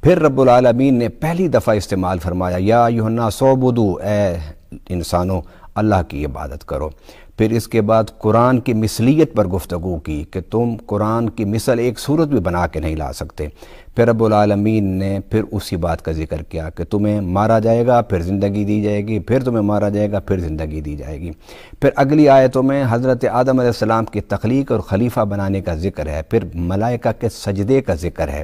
پھر رب العالمین نے پہلی دفعہ استعمال فرمایا یا ایھا الناس اعبدوا، اے انسانوں اللہ کی عبادت کرو۔ پھر اس کے بعد قرآن کی مثلیت پر گفتگو کی کہ تم قرآن کی مثل ایک صورت بھی بنا کے نہیں لا سکتے۔ پھر رب العالمین نے پھر اسی بات کا ذکر کیا کہ تمہیں مارا جائے گا پھر زندگی دی جائے گی، پھر تمہیں مارا جائے گا پھر زندگی دی جائے گی۔ پھر اگلی آیتوں میں حضرت آدم علیہ السلام کی تخلیق اور خلیفہ بنانے کا ذکر ہے، پھر ملائکہ کے سجدے کا ذکر ہے۔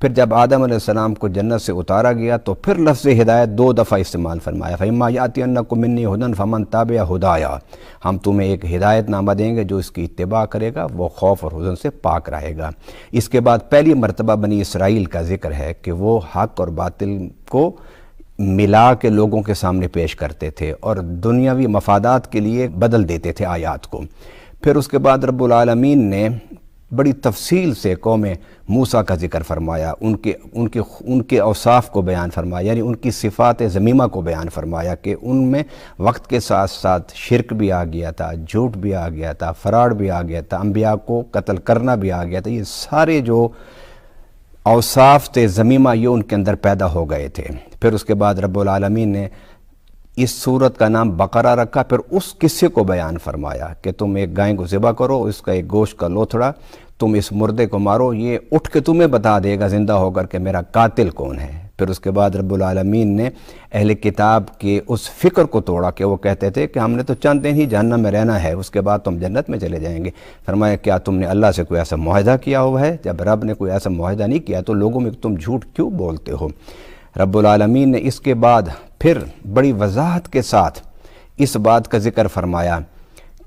پھر جب آدم علیہ السلام کو جنت سے اتارا گیا تو پھر لفظ ہدایت 2 دفعہ استعمال فرمایا، فَإِمَّا يَأْتِيَنَّكُم مِّنِّي هُدًى فَمَن تَبِعَ ہدایا، ہم تمہیں ایک ہدایت نامہ دیں گے، جو اس کی اتباع کرے گا وہ خوف اور حزن سے پاک رہے گا۔ اس کے بعد پہلی مرتبہ بنی اسرائیل کا ذکر ہے کہ وہ حق اور باطل کو ملا کے لوگوں کے سامنے پیش کرتے تھے اور دنیاوی مفادات کے لیے بدل دیتے تھے آیات کو۔ پھر اس کے بعد رب العالمین نے بڑی تفصیل سے قوم موسیٰ کا ذکر فرمایا، ان کے اوصاف کو بیان فرمایا، یعنی ان کی صفات ذمیمہ کو بیان فرمایا کہ ان میں وقت کے ساتھ ساتھ شرک بھی آ گیا تھا، جھوٹ بھی آ گیا تھا، فراڈ بھی آ گیا تھا، انبیاء کو قتل کرنا بھی آ گیا تھا۔ یہ سارے جو اوصاف تھے ذمیمہ یہ ان کے اندر پیدا ہو گئے تھے۔ پھر اس کے بعد رب العالمین نے اس سورت کا نام بقرہ رکھا، پھر اس قصے کو بیان فرمایا کہ تم ایک گائے کو ذبح کرو، اس کا ایک گوشت کا لوتھڑا، تم اس مردے کو مارو، یہ اٹھ کے تمہیں بتا دے گا زندہ ہو کر کہ میرا قاتل کون ہے۔ پھر اس کے بعد رب العالمین نے اہل کتاب کے اس فکر کو توڑا کہ وہ کہتے تھے کہ ہم نے تو چند دن ہی جہنم میں رہنا ہے، اس کے بعد تم جنت میں چلے جائیں گے۔ فرمایا کیا تم نے اللہ سے کوئی ایسا معاہدہ کیا ہوا ہے؟ جب رب نے کوئی ایسا معاہدہ نہیں کیا تو لوگوں میں تم جھوٹ کیوں بولتے ہو؟ رب العالمین نے اس کے بعد پھر بڑی وضاحت کے ساتھ اس بات کا ذکر فرمایا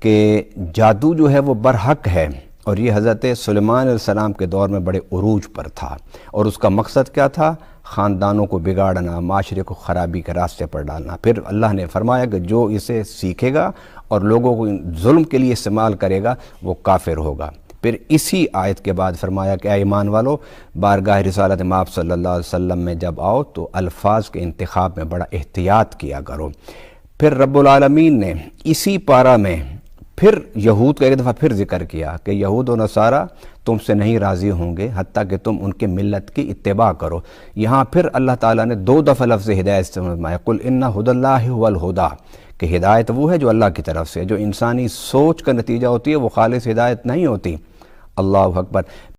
کہ جادو جو ہے وہ برحق ہے، اور یہ حضرت سلیمان علیہ السلام کے دور میں بڑے عروج پر تھا، اور اس کا مقصد کیا تھا؟ خاندانوں کو بگاڑنا، معاشرے کو خرابی کے راستے پر ڈالنا۔ پھر اللہ نے فرمایا کہ جو اسے سیکھے گا اور لوگوں کو ظلم کے لیے استعمال کرے گا وہ کافر ہوگا۔ پھر اسی آیت کے بعد فرمایا کہ اے ایمان والو، بارگاہ رسالت مآب صلی اللہ علیہ وسلم میں جب آؤ تو الفاظ کے انتخاب میں بڑا احتیاط کیا کرو۔ پھر رب العالمین نے اسی پارہ میں پھر یہود کا ایک دفعہ پھر ذکر کیا کہ یہود و نصارہ تم سے نہیں راضی ہوں گے حتیٰ کہ تم ان کے ملت کی اتباع کرو۔ یہاں پھر اللہ تعالیٰ نے 2 دفعہ لفظ ہدایت استعمال فرمایا، قل ان ھدی اللہ ھو الھدی، کہ ہدایت وہ ہے جو اللہ کی طرف سے، جو انسانی سوچ کا نتیجہ ہوتی ہے وہ خالص ہدایت نہیں ہوتی۔ اللہ اکبر۔